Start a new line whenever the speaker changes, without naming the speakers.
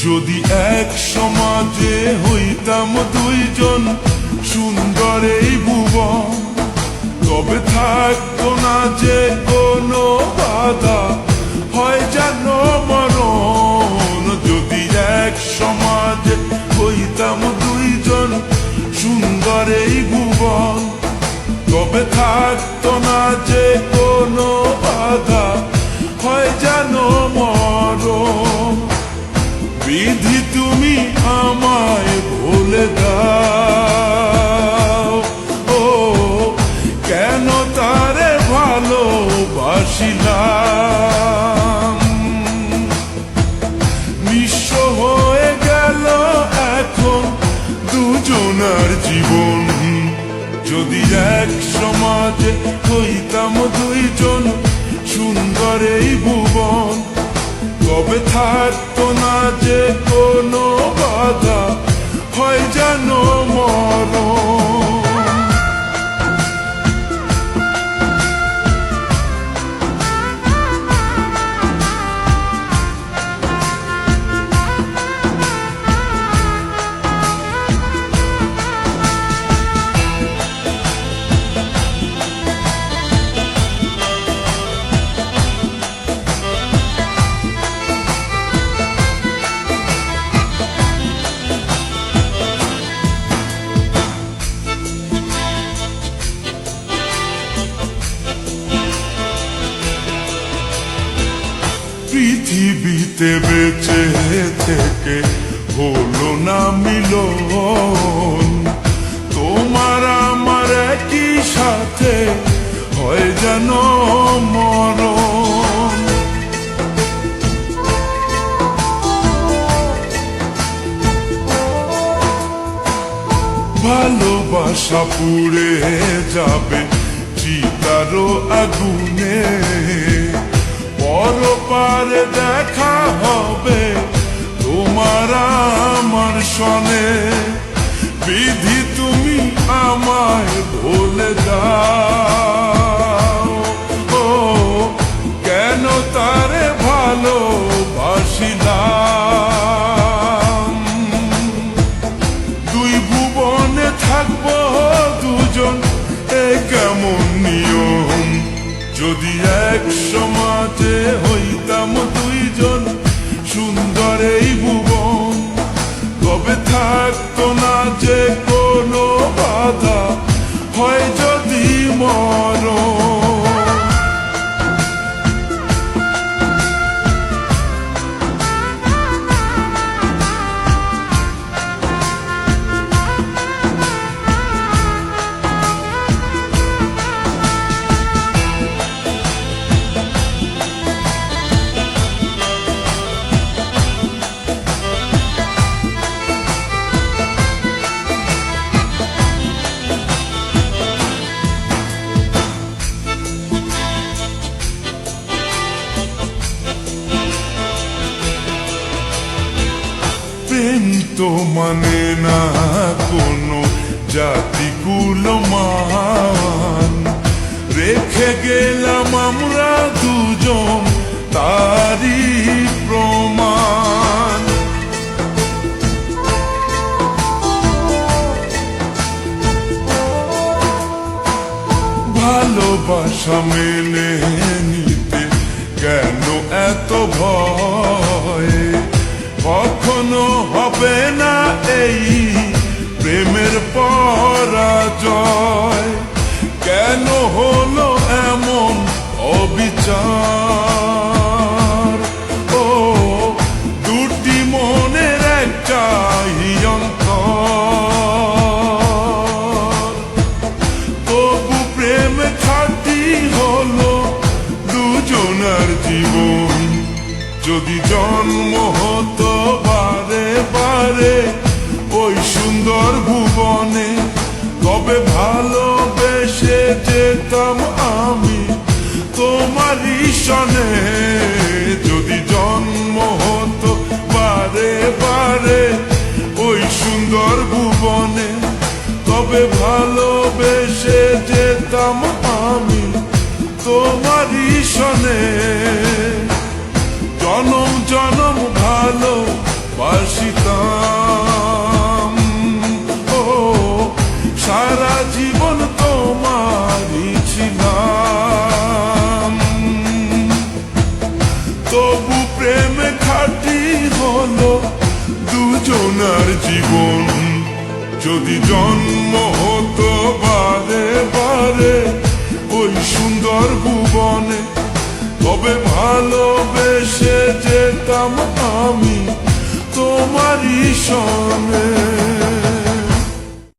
যদি এক সমাজে হইতাম দুইজন সুন্দর এই ভুবন, তবে থাকতো না যে কোনো বাধা, হয় যেন মরণ। যদি এক সমাজে হইতাম দুইজন সুন্দর এই ভুবন, তবে থাকতো না যে কোনো বাধা, হয় যেন মরণ। বিধি তুমি আমায় বলে দাও, ও কেন তারে ভালোবাসিলাম। নিঃস্ব হয়ে গেল এখন দুজনার জীবন। যদি এক সমাজে হইতাম দুইজন সুন্দর এই ভুবন, তবে থাকতো না যে কোনো বাধা, হয় যেন মরণ। পৃথিবীতে বেঁচে থেকে হলো না মিলন, তোমার আমার একই সাথে হয় যেন মরণ। ভালোবাসা পুড়ে যাবে চিতারো আগুনে, পরপারে দেখা হবে তোমার আমার সনে। বিধি তুমি আমায় বলে দাও, ও কেন তারে ভালোবাসিলাম। দুই ভুবনে থাকবো দুজন, এ কেমন নিয়ম। যদি এক সমাজে হইতাম দুইজন সুন্দর এই ভুবন, তবে থাকতো না যে কোনো বাধা, হয় যদি মরণ। প্রেম তো মানে না কোনো জাতি কুলমান, রেখে গেলাম আমরা দুজন তারই প্রমাণ। ভালোবাসা মেনে নিতে কেন এত ভয়, কখনো হবে না এই প্রেমের পরাজয়। কেন হলো এমন অবিচার, ও দুটি মনের একটাই অন্তর। তবু প্রেম খাঁটি হলো দুজনার জীবন। যদি জন্ম হতো বারে বারে ওই সুন্দর ভুবনে, তবে ভালোবেসে যেতাম আমি তোমারই সনে। যদি জন্ম হতো বারে বারে ওই সুন্দর ভুবনে, তবে ভালোবেসে যেতাম আমি তোমার সনে জনম জনম ভালো বাসিতাম। ও সারা জীবন তোমারই ছিলাম। তবু প্রেম খাঁটি হলো দুজনার জীবন। যদি জন্ম হতো বারে বারে ওই সুন্দর ভুবনে, তবে ভালোবেসে যেতাম আমি তোমারই সনে।